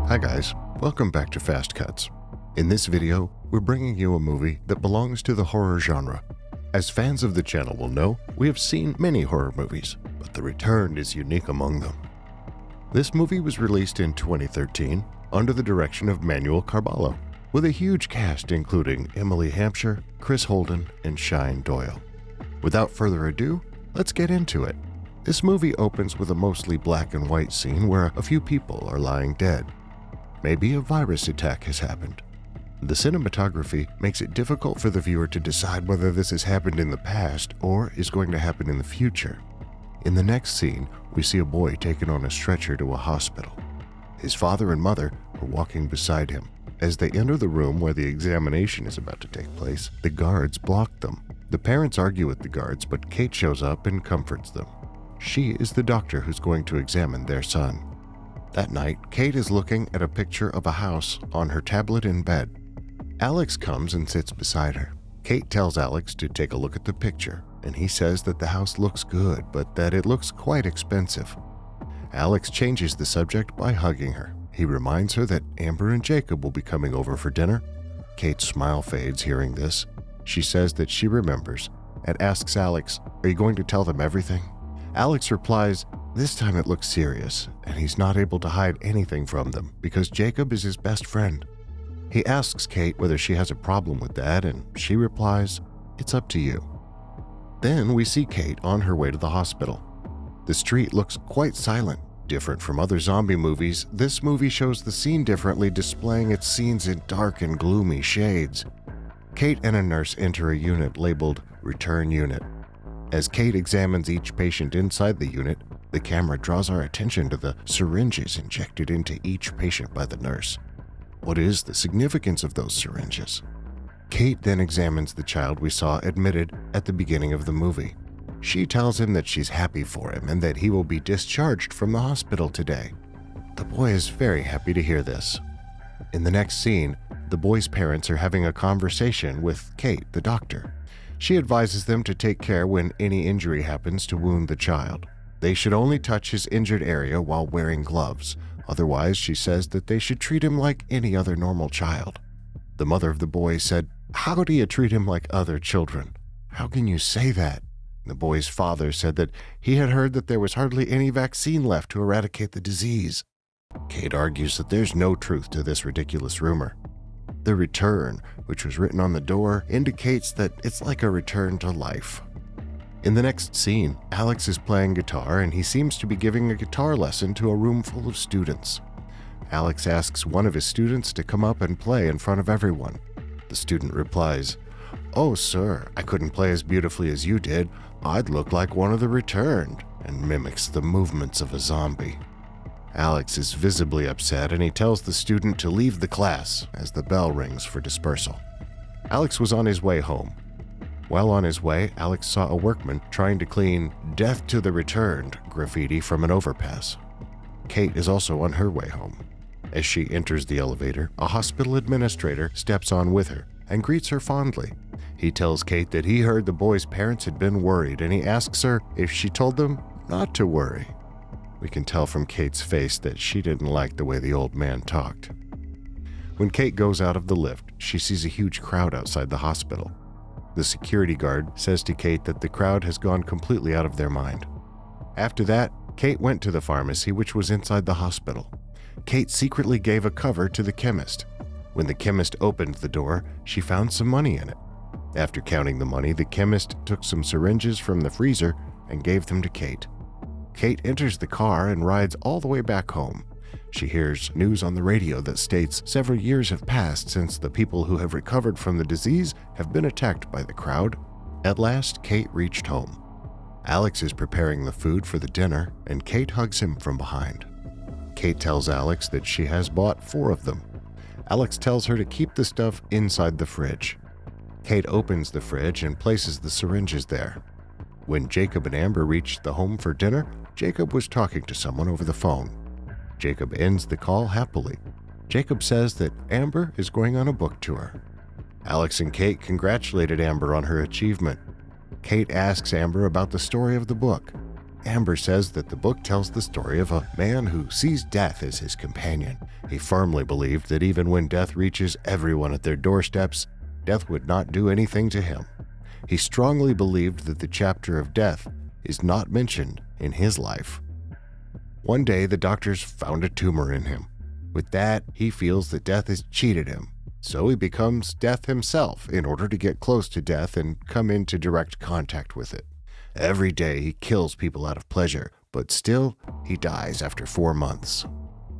Hi guys, welcome back to Fastcuts. In this video, we're bringing you a movie that belongs to the horror genre. As fans of the channel will know, we have seen many horror movies, but The Return is unique among them. This movie was released in 2013 under the direction of Manuel Carballo, with a huge cast including Emily Hampshire, Chris Holden, and Shine Doyle. Without further ado, let's get into it. This movie opens with a mostly black and white scene where a few people are lying dead. Maybe a virus attack has happened. The cinematography makes it difficult for the viewer to decide whether this has happened in the past or is going to happen in the future. In the next scene, we see a boy taken on a stretcher to a hospital. His father and mother are walking beside him. As they enter the room where the examination is about to take place, the guards block them. The parents argue with the guards, but Kate shows up and comforts them. She is the doctor who's going to examine their son. That night, Kate is looking at a picture of a house on her tablet in bed. Alex comes and sits beside her. Kate tells Alex to take a look at the picture, and he says that the house looks good, but that it looks quite expensive. Alex changes the subject by hugging her. He reminds her that Amber and Jacob will be coming over for dinner. Kate's smile fades hearing this. She says that she remembers and asks Alex, "Are you going to tell them everything?" Alex replies, this time it looks serious, and he's not able to hide anything from them because Jacob is his best friend. He asks Kate whether she has a problem with that, and she replies, "It's up to you." Then we see Kate on her way to the hospital. The street looks quite silent. Different from other zombie movies, this movie shows the scene differently, displaying its scenes in dark and gloomy shades. Kate and a nurse enter a unit labeled Return Unit. As Kate examines each patient inside the unit, the camera draws our attention to the syringes injected into each patient by the nurse. What is the significance of those syringes? Kate then examines the child we saw admitted at the beginning of the movie. She tells him that she's happy for him and that he will be discharged from the hospital today. The boy is very happy to hear this. In the next scene, the boy's parents are having a conversation with Kate, the doctor. She advises them to take care when any injury happens to wound the child. They should only touch his injured area while wearing gloves. Otherwise, she says that they should treat him like any other normal child. The mother of the boy said, "How do you treat him like other children? How can you say that?" The boy's father said that he had heard that there was hardly any vaccine left to eradicate the disease. Kate argues that there's no truth to this ridiculous rumor. The return, which was written on the door, indicates that it's like a return to life. In the next scene, Alex is playing guitar and he seems to be giving a guitar lesson to a room full of students. Alex asks one of his students to come up and play in front of everyone. The student replies, "Oh, sir, I couldn't play as beautifully as you did. I'd look like one of the returned," and mimics the movements of a zombie. Alex is visibly upset and he tells the student to leave the class as the bell rings for dispersal. Alex was on his way home. While on his way, Alex saw a workman trying to clean "Death to the Returned" graffiti from an overpass. Kate is also on her way home. As she enters the elevator, a hospital administrator steps on with her and greets her fondly. He tells Kate that he heard the boy's parents had been worried, and he asks her if she told them not to worry. We can tell from Kate's face that she didn't like the way the old man talked. When Kate goes out of the lift, she sees a huge crowd outside the hospital. The security guard says to Kate that the crowd has gone completely out of their mind. After that, Kate went to the pharmacy, which was inside the hospital. Kate secretly gave a cover to the chemist. When the chemist opened the door, she found some money in it. After counting the money, the chemist took some syringes from the freezer and gave them to Kate. Kate enters the car and rides all the way back home. She hears news on the radio that states several years have passed since the people who have recovered from the disease have been attacked by the crowd. At last, Kate reached home. Alex is preparing the food for the dinner, and Kate hugs him from behind. Kate tells Alex that she has bought 4 of them. Alex tells her to keep the stuff inside the fridge. Kate opens the fridge and places the syringes there. When Jacob and Amber reached the home for dinner, Jacob was talking to someone over the phone. Jacob ends the call happily. Jacob says that Amber is going on a book tour. Alex and Kate congratulated Amber on her achievement. Kate asks Amber about the story of the book. Amber says that the book tells the story of a man who sees death as his companion. He firmly believed that even when death reaches everyone at their doorsteps, death would not do anything to him. He strongly believed that the chapter of death is not mentioned in his life. One day, the doctors found a tumor in him. With that, he feels that death has cheated him. So he becomes death himself in order to get close to death and come into direct contact with it. Every day he kills people out of pleasure, but still he dies after 4 months.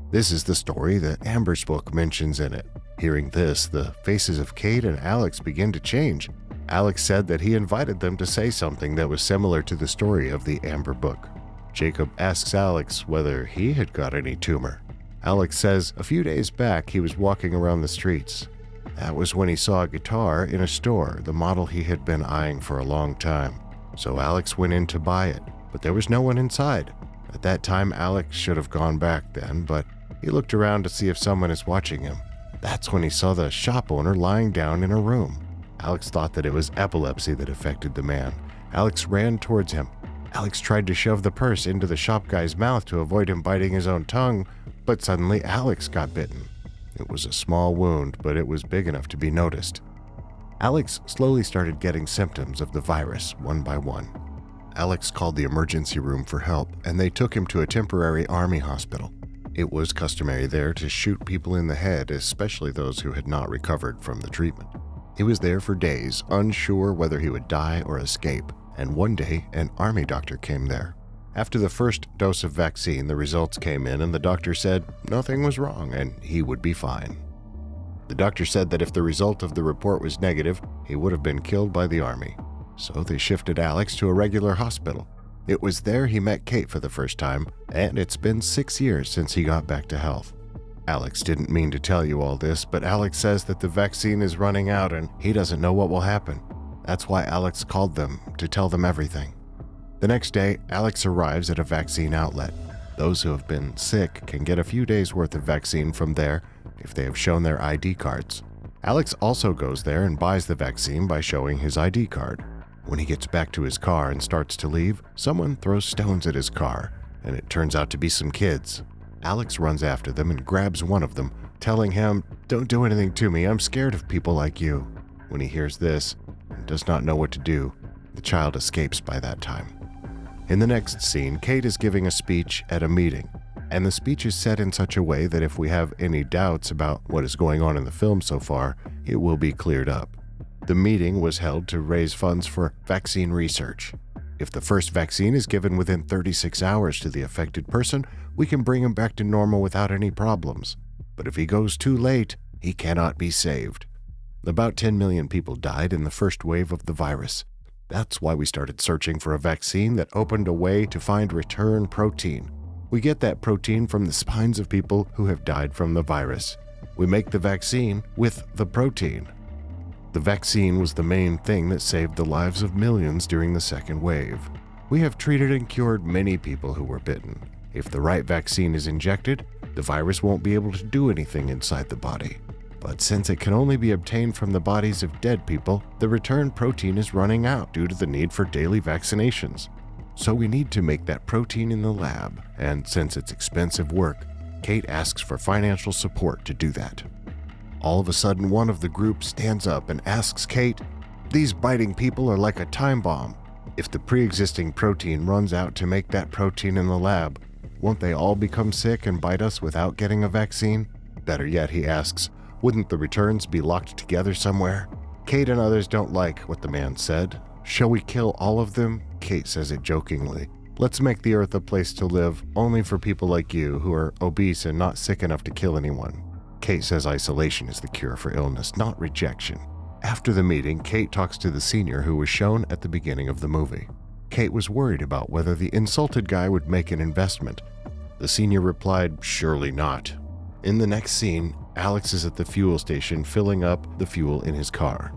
This is the story that Amber's book mentions in it. Hearing this, the faces of Kate and Alex begin to change. Alex said that he invited them to say something that was similar to the story of the Amber book. Jacob asks Alex whether he had got any tumor. Alex says a few days back he was walking around the streets. That was when he saw a guitar in a store, the model he had been eyeing for a long time. So Alex went in to buy it, but there was no one inside. At that time, Alex should have gone back then, but he looked around to see if someone is watching him. That's when he saw the shop owner lying down in a room. Alex thought that it was epilepsy that affected the man. Alex ran towards him. Alex tried to shove the purse into the shop guy's mouth to avoid him biting his own tongue, but suddenly Alex got bitten. It was a small wound, but it was big enough to be noticed. Alex slowly started getting symptoms of the virus one by one. Alex called the emergency room for help, and they took him to a temporary army hospital. It was customary there to shoot people in the head, especially those who had not recovered from the treatment. He was there for days, unsure whether he would die or escape, and one day an army doctor came there. After the first dose of vaccine, the results came in and the doctor said nothing was wrong and he would be fine. The doctor said that if the result of the report was negative, he would have been killed by the army. So they shifted Alex to a regular hospital. It was there he met Kate for the first time, and it's been 6 years since he got back to health. Alex didn't mean to tell you all this, but Alex says that the vaccine is running out and he doesn't know what will happen. That's why Alex called them to tell them everything. The next day, Alex arrives at a vaccine outlet. Those who have been sick can get a few days' worth of vaccine from there if they have shown their ID cards. Alex also goes there and buys the vaccine by showing his ID card. When he gets back to his car and starts to leave, someone throws stones at his car, and it turns out to be some kids. Alex runs after them and grabs one of them, telling him, "Don't do anything to me, I'm scared of people like you." When he hears this and does not know what to do, the child escapes by that time. In the next scene, Kate is giving a speech at a meeting, and the speech is set in such a way that if we have any doubts about what is going on in the film so far, it will be cleared up. The meeting was held to raise funds for vaccine research. If the first vaccine is given within 36 hours to the affected person, we can bring him back to normal without any problems. But if he goes too late, he cannot be saved. About 10 million people died in the first wave of the virus. That's why we started searching for a vaccine that opened a way to find return protein. We get that protein from the spines of people who have died from the virus. We make the vaccine with the protein. The vaccine was the main thing that saved the lives of millions during the second wave. We have treated and cured many people who were bitten. If the right vaccine is injected, the virus won't be able to do anything inside the body. But since it can only be obtained from the bodies of dead people, the return protein is running out due to the need for daily vaccinations. So we need to make that protein in the lab, and since it's expensive work, Kate asks for financial support to do that. All of a sudden, one of the group stands up and asks Kate, "These biting people are like a time bomb. If the pre-existing protein runs out to make that protein in the lab, won't they all become sick and bite us without getting a vaccine?" Better yet, he asks, "Wouldn't the returns be locked together somewhere?" Kate and others don't like what the man said. "Shall we kill all of them?" Kate says it jokingly. "Let's make the earth a place to live only for people like you who are obese and not sick enough to kill anyone." Kate says isolation is the cure for illness, not rejection. After the meeting, Kate talks to the senior who was shown at the beginning of the movie. Kate was worried about whether the insulted guy would make an investment. The senior replied, "Surely not." In the next scene, Alex is at the fuel station filling up the fuel in his car.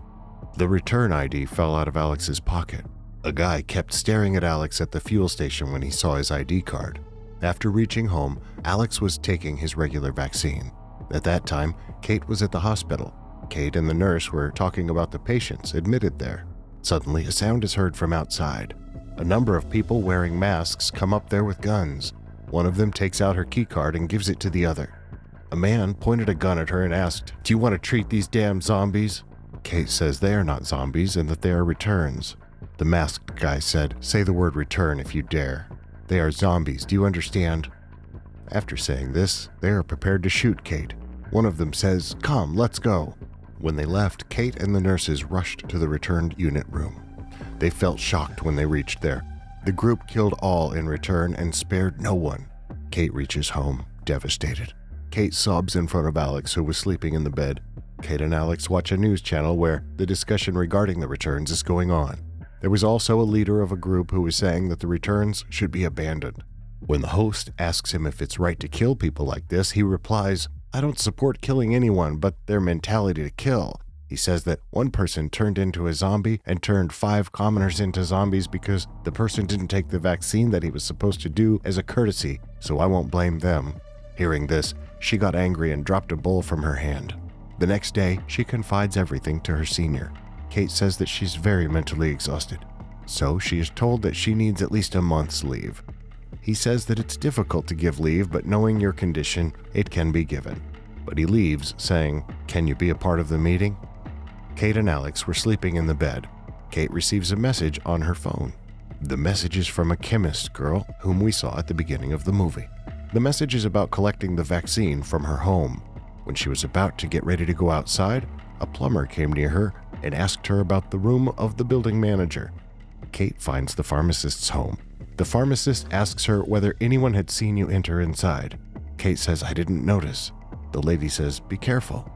The return ID fell out of Alex's pocket. A guy kept staring at Alex at the fuel station when he saw his ID card. After reaching home, Alex was taking his regular vaccine. At that time, Kate was at the hospital. Kate and the nurse were talking about the patients admitted there. Suddenly, a sound is heard from outside. A number of people wearing masks come up there with guns. One of them takes out her keycard and gives it to the other. A man pointed a gun at her and asked, "Do you want to treat these damn zombies?" Kate says they are not zombies and that they are returns. The masked guy said, "Say the word return if you dare. They are zombies, do you understand?" After saying this, they are prepared to shoot Kate. One of them says, "Come, let's go." When they left, Kate and the nurses rushed to the returned unit room. They felt shocked when they reached there. The group killed all in return and spared no one. Kate reaches home, devastated. Kate sobs in front of Alex, who was sleeping in the bed. Kate and Alex watch a news channel where the discussion regarding the returns is going on. There was also a leader of a group who was saying that the returns should be abandoned. When the host asks him if it's right to kill people like this, he replies, "I don't support killing anyone, but their mentality to kill." He says that one person turned into a zombie and turned 5 commoners into zombies because the person didn't take the vaccine that he was supposed to do as a courtesy, so I won't blame them. Hearing this, she got angry and dropped a bowl from her hand. The next day, she confides everything to her senior. Kate says that she's very mentally exhausted, so she is told that she needs at least a month's leave. He says that it's difficult to give leave, but knowing your condition, it can be given. But he leaves, saying, "Can you be a part of the meeting?" Kate and Alex were sleeping in the bed. Kate receives a message on her phone. The message is from a chemist girl whom we saw at the beginning of the movie. The message is about collecting the vaccine from her home. When she was about to get ready to go outside, a plumber came near her and asked her about the room of the building manager. Kate finds the pharmacist's home. The pharmacist asks her whether anyone had seen you enter inside. Kate says, "I didn't notice." The lady says, "Be careful."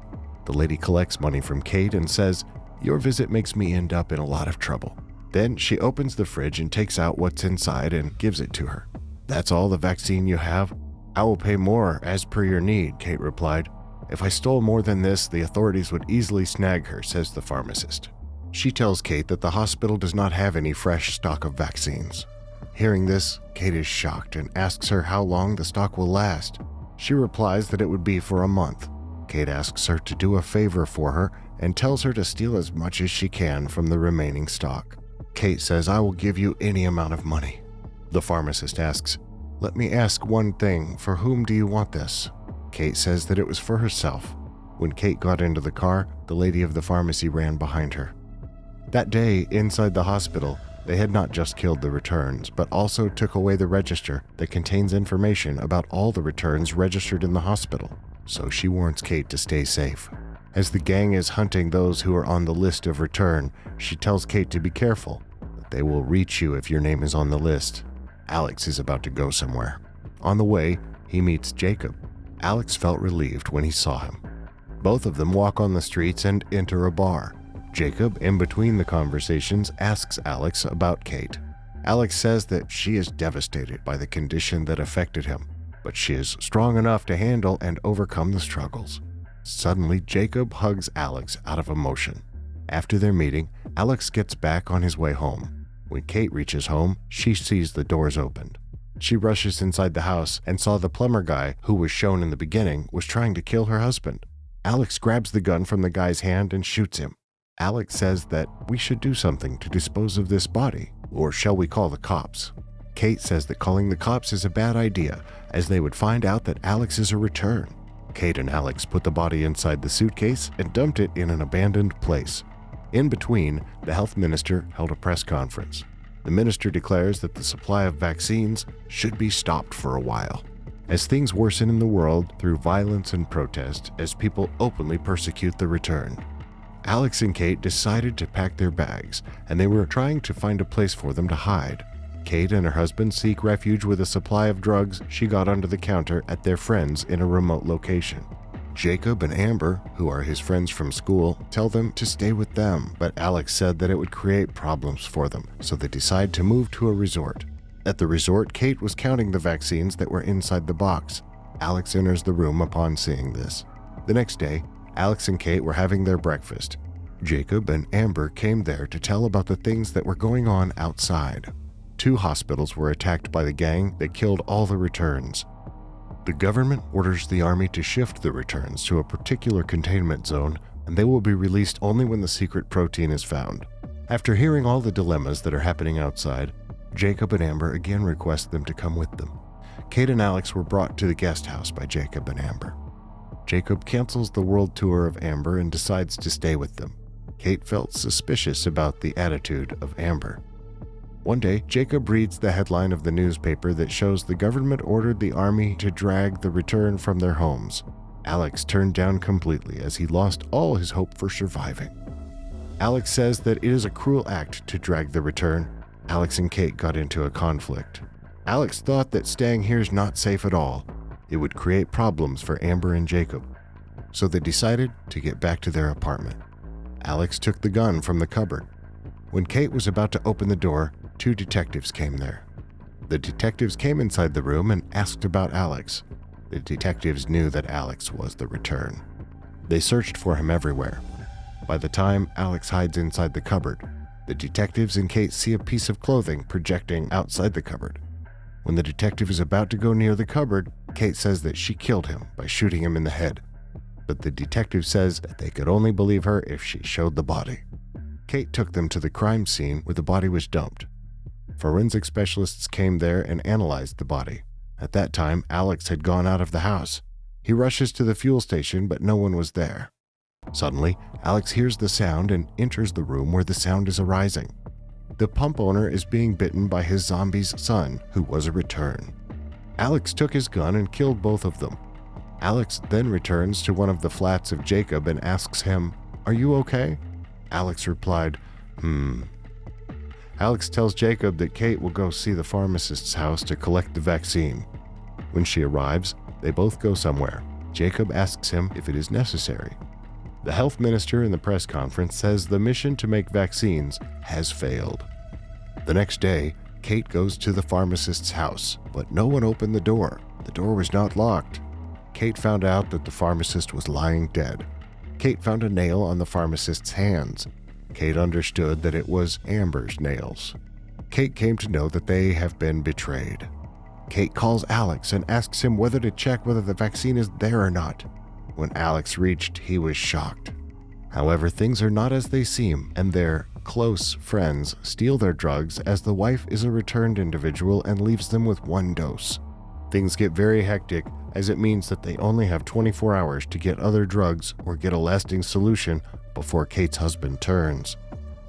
The lady collects money from Kate and says, "Your visit makes me end up in a lot of trouble." Then she opens the fridge and takes out what's inside and gives it to her. "That's all the vaccine you have?" "I will pay more as per your need," Kate replied. "If I stole more than this, the authorities would easily snag her," says the pharmacist. She tells Kate that the hospital does not have any fresh stock of vaccines. Hearing this, Kate is shocked and asks her how long the stock will last. She replies that it would be for a month. Kate asks her to do a favor for her and tells her to steal as much as she can from the remaining stock. Kate says, "I will give you any amount of money." The pharmacist asks, "Let me ask one thing, for whom do you want this?" Kate says that it was for herself. When Kate got into the car, the lady of the pharmacy ran behind her. That day, inside the hospital, they had not just killed the returns, but also took away the register that contains information about all the returns registered in the hospital. So she warns Kate to stay safe. As the gang is hunting those who are on the list of return, she tells Kate to be careful, that they will reach you if your name is on the list. Alex is about to go somewhere. On the way, he meets Jacob. Alex felt relieved when he saw him. Both of them walk on the streets and enter a bar. Jacob, in between the conversations, asks Alex about Kate. Alex says that she is devastated by the condition that affected him, but she is strong enough to handle and overcome the struggles. Suddenly, Jacob hugs Alex out of emotion. After their meeting, Alex gets back on his way home. When Kate reaches home, she sees the doors opened. She rushes inside the house and saw the plumber guy, who was shown in the beginning, was trying to kill her husband. Alex grabs the gun from the guy's hand and shoots him. Alex says that we should do something to dispose of this body, or shall we call the cops? Kate says that calling the cops is a bad idea, as they would find out that Alex is a return. Kate and Alex put the body inside the suitcase and dumped it in an abandoned place. In between, the health minister held a press conference. The minister declares that the supply of vaccines should be stopped for a while, as things worsen in the world through violence and protest as people openly persecute the returned. Alex and Kate decided to pack their bags, and they were trying to find a place for them to hide. Kate and her husband seek refuge with a supply of drugs she got under the counter at their friends in a remote location. Jacob and Amber, who are his friends from school, tell them to stay with them, but Alex said that it would create problems for them, so they decide to move to a resort. At the resort, Kate was counting the vaccines that were inside the box. Alex enters the room upon seeing this. The next day, Alex and Kate were having their breakfast. Jacob and Amber came there to tell about the things that were going on outside. 2 hospitals were attacked by the gang that killed all the returns. The government orders the army to shift the returns to a particular containment zone, and they will be released only when the secret protein is found. After hearing all the dilemmas that are happening outside, Jacob and Amber again request them to come with them. Kate and Alex were brought to the guest house by Jacob and Amber. Jacob cancels the world tour of Amber and decides to stay with them. Kate felt suspicious about the attitude of Amber. One day, Jacob reads the headline of the newspaper that shows the government ordered the army to drag the return from their homes. Alex turned down completely as he lost all his hope for surviving. Alex says that it is a cruel act to drag the return. Alex and Kate got into a conflict. Alex thought that staying here is not safe at all. It would create problems for Amber and Jacob. So they decided to get back to their apartment. Alex took the gun from the cupboard. When Kate was about to open the door, 2 detectives came there. The detectives came inside the room and asked about Alex. The detectives knew that Alex was the return. They searched for him everywhere. By the time Alex hides inside the cupboard, the detectives and Kate see a piece of clothing projecting outside the cupboard. When the detective is about to go near the cupboard, Kate says that she killed him by shooting him in the head. But the detective says that they could only believe her if she showed the body. Kate took them to the crime scene where the body was dumped. Forensic specialists came there and analyzed the body. At that time, Alex had gone out of the house. He rushes to the fuel station, but no one was there. Suddenly, Alex hears the sound and enters the room where the sound is arising. The pump owner is being bitten by his zombie's son, who was a return. Alex took his gun and killed both of them. Alex then returns to one of the flats of Jacob and asks him, "Are you okay?" Alex replied, Alex tells Jacob that Kate will go see the pharmacist's house to collect the vaccine. When she arrives, they both go somewhere. Jacob asks him if it is necessary. The health minister in the press conference says the mission to make vaccines has failed. The next day, Kate goes to the pharmacist's house, but no one opened the door. The door was not locked. Kate found out that the pharmacist was lying dead. Kate found a nail on the pharmacist's hands. Kate understood that it was Amber's nails. Kate came to know that they have been betrayed. Kate calls Alex and asks him whether to check whether the vaccine is there or not. When Alex reached, he was shocked. However, things are not as they seem, and their close friends steal their drugs as the wife is a returned individual and leaves them with 1 dose. Things get very hectic, as it means that they only have 24 hours to get other drugs or get a lasting solution before Kate's husband turns.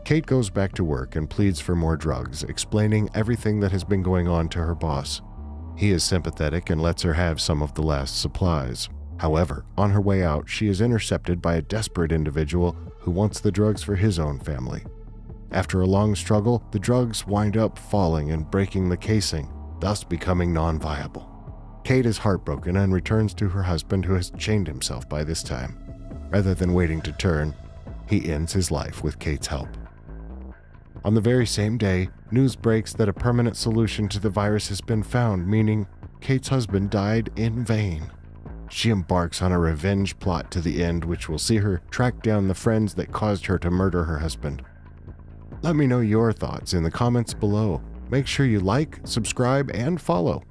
Kate goes back to work and pleads for more drugs, explaining everything that has been going on to her boss. He is sympathetic and lets her have some of the last supplies. However, on her way out, she is intercepted by a desperate individual who wants the drugs for his own family. After a long struggle, the drugs wind up falling and breaking the casing, thus becoming non-viable. Kate is heartbroken and returns to her husband, who has chained himself by this time. Rather than waiting to turn, he ends his life with Kate's help. On the very same day, news breaks that a permanent solution to the virus has been found, meaning Kate's husband died in vain. She embarks on a revenge plot to the end, which will see her track down the friends that caused her to murder her husband. Let me know your thoughts in the comments below. Make sure you like, subscribe, and follow.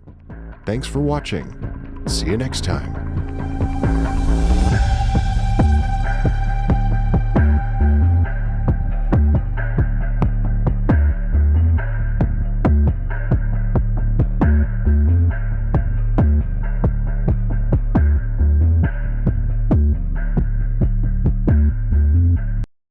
Thanks for watching. See you next time.